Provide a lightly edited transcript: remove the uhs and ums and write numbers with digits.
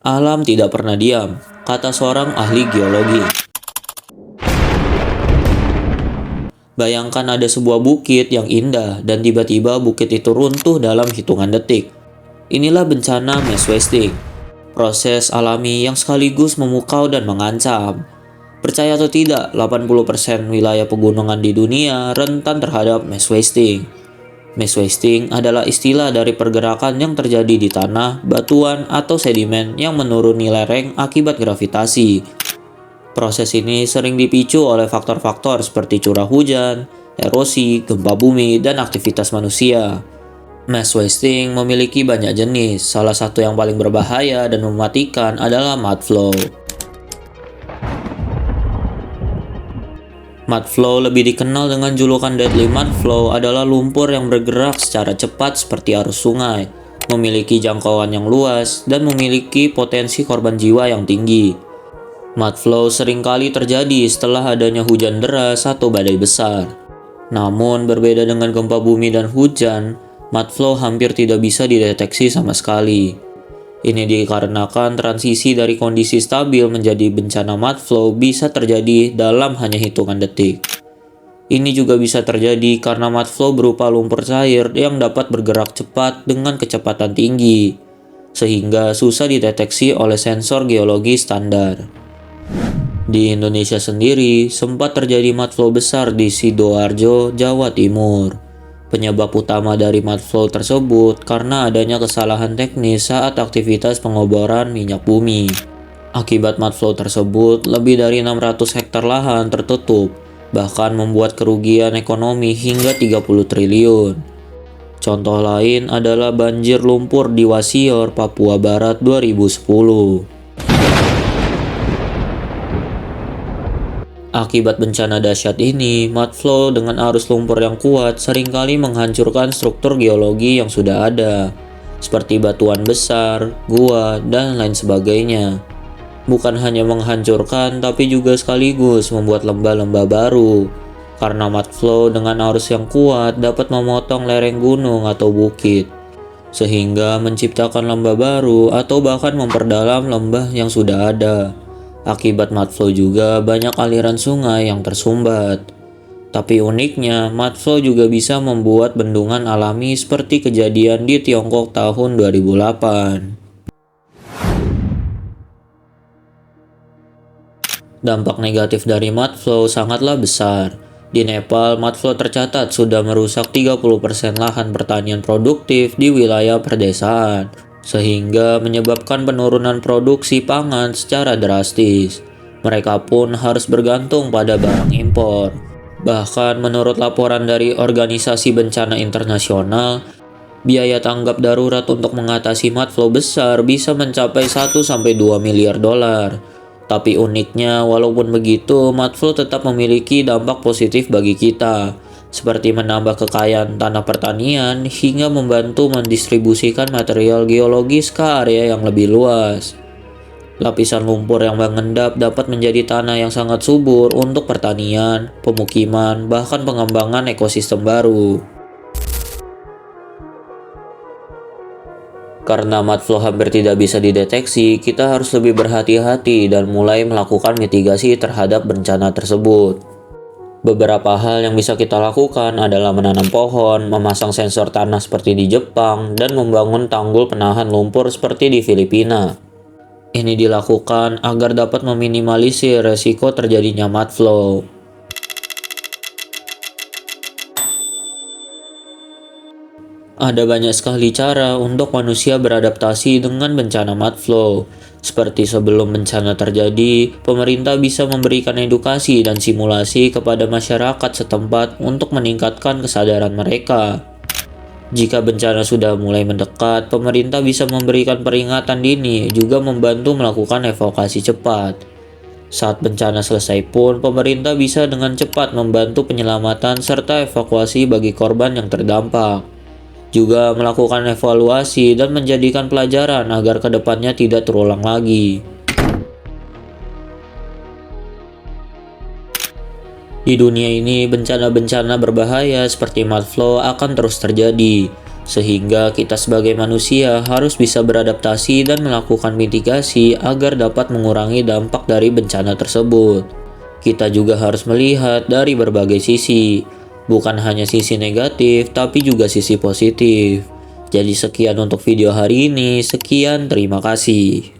Alam tidak pernah diam, kata seorang ahli geologi. Bayangkan ada sebuah bukit yang indah dan tiba-tiba bukit itu runtuh dalam hitungan detik. Inilah bencana mass wasting, proses alami yang sekaligus memukau dan mengancam. Percaya atau tidak, 80% wilayah pegunungan di dunia rentan terhadap mass wasting. Mass wasting adalah istilah dari pergerakan yang terjadi di tanah, batuan, atau sedimen yang menuruni lereng akibat gravitasi. Proses ini sering dipicu oleh faktor-faktor seperti curah hujan, erosi, gempa bumi, dan aktivitas manusia. Mass wasting memiliki banyak jenis. Salah satu yang paling berbahaya dan mematikan adalah mudflow. Mudflow, lebih dikenal dengan julukan Deadly Mudflow, adalah lumpur yang bergerak secara cepat seperti arus sungai, memiliki jangkauan yang luas, dan memiliki potensi korban jiwa yang tinggi. Mudflow seringkali terjadi setelah adanya hujan deras atau badai besar. Namun, berbeda dengan gempa bumi dan hujan, mudflow hampir tidak bisa dideteksi sama sekali. Ini dikarenakan transisi dari kondisi stabil menjadi bencana mudflow bisa terjadi dalam hanya hitungan detik. Ini juga bisa terjadi karena mudflow berupa lumpur cair yang dapat bergerak cepat dengan kecepatan tinggi, sehingga susah dideteksi oleh sensor geologi standar. Di Indonesia sendiri, sempat terjadi mudflow besar di Sidoarjo, Jawa Timur. Penyebab utama dari mudflow tersebut karena adanya kesalahan teknis saat aktivitas pengoboran minyak bumi. Akibat mudflow tersebut, lebih dari 600 hektar lahan tertutup, bahkan membuat kerugian ekonomi hingga 30 triliun. Contoh lain adalah banjir lumpur di Wasior, Papua Barat 2010. Akibat bencana dahsyat ini, mudflow dengan arus lumpur yang kuat seringkali menghancurkan struktur geologi yang sudah ada, seperti batuan besar, gua, dan lain sebagainya. Bukan hanya menghancurkan, tapi juga sekaligus membuat lembah-lembah baru, karena mudflow dengan arus yang kuat dapat memotong lereng gunung atau bukit, sehingga menciptakan lembah baru atau bahkan memperdalam lembah yang sudah ada. Akibat mudflow juga banyak aliran sungai yang tersumbat. Tapi uniknya, mudflow juga bisa membuat bendungan alami seperti kejadian di Tiongkok tahun 2008. Dampak negatif dari mudflow sangatlah besar. Di Nepal, mudflow tercatat sudah merusak 30% lahan pertanian produktif di wilayah perdesaan, sehingga menyebabkan penurunan produksi pangan secara drastis. Mereka pun harus bergantung pada barang impor. Bahkan menurut laporan dari Organisasi Bencana Internasional, biaya tanggap darurat untuk mengatasi mudflow besar bisa mencapai 1-2 miliar dolar. Tapi uniknya, walaupun begitu, mudflow tetap memiliki dampak positif bagi kita, seperti menambah kekayaan tanah pertanian hingga membantu mendistribusikan material geologis ke area yang lebih luas. Lapisan lumpur yang mengendap dapat menjadi tanah yang sangat subur untuk pertanian, pemukiman, bahkan pengembangan ekosistem baru. Karena mudflow hampir tidak bisa dideteksi, kita harus lebih berhati-hati dan mulai melakukan mitigasi terhadap bencana tersebut. Beberapa hal yang bisa kita lakukan adalah menanam pohon, memasang sensor tanah seperti di Jepang, dan membangun tanggul penahan lumpur seperti di Filipina. Ini dilakukan agar dapat meminimalisir resiko terjadinya mudflow. Ada banyak sekali cara untuk manusia beradaptasi dengan bencana mudflow. Seperti sebelum bencana terjadi, pemerintah bisa memberikan edukasi dan simulasi kepada masyarakat setempat untuk meningkatkan kesadaran mereka. Jika bencana sudah mulai mendekat, pemerintah bisa memberikan peringatan dini, juga membantu melakukan evakuasi cepat. Saat bencana selesai pun, pemerintah bisa dengan cepat membantu penyelamatan serta evakuasi bagi korban yang terdampak. Juga melakukan evaluasi dan menjadikan pelajaran agar kedepannya tidak terulang lagi. Di dunia ini, bencana-bencana berbahaya seperti mudflow akan terus terjadi. Sehingga kita sebagai manusia harus bisa beradaptasi dan melakukan mitigasi agar dapat mengurangi dampak dari bencana tersebut. Kita juga harus melihat dari berbagai sisi, bukan hanya sisi negatif tapi juga sisi positif. Jadi sekian untuk video hari ini, sekian terima kasih.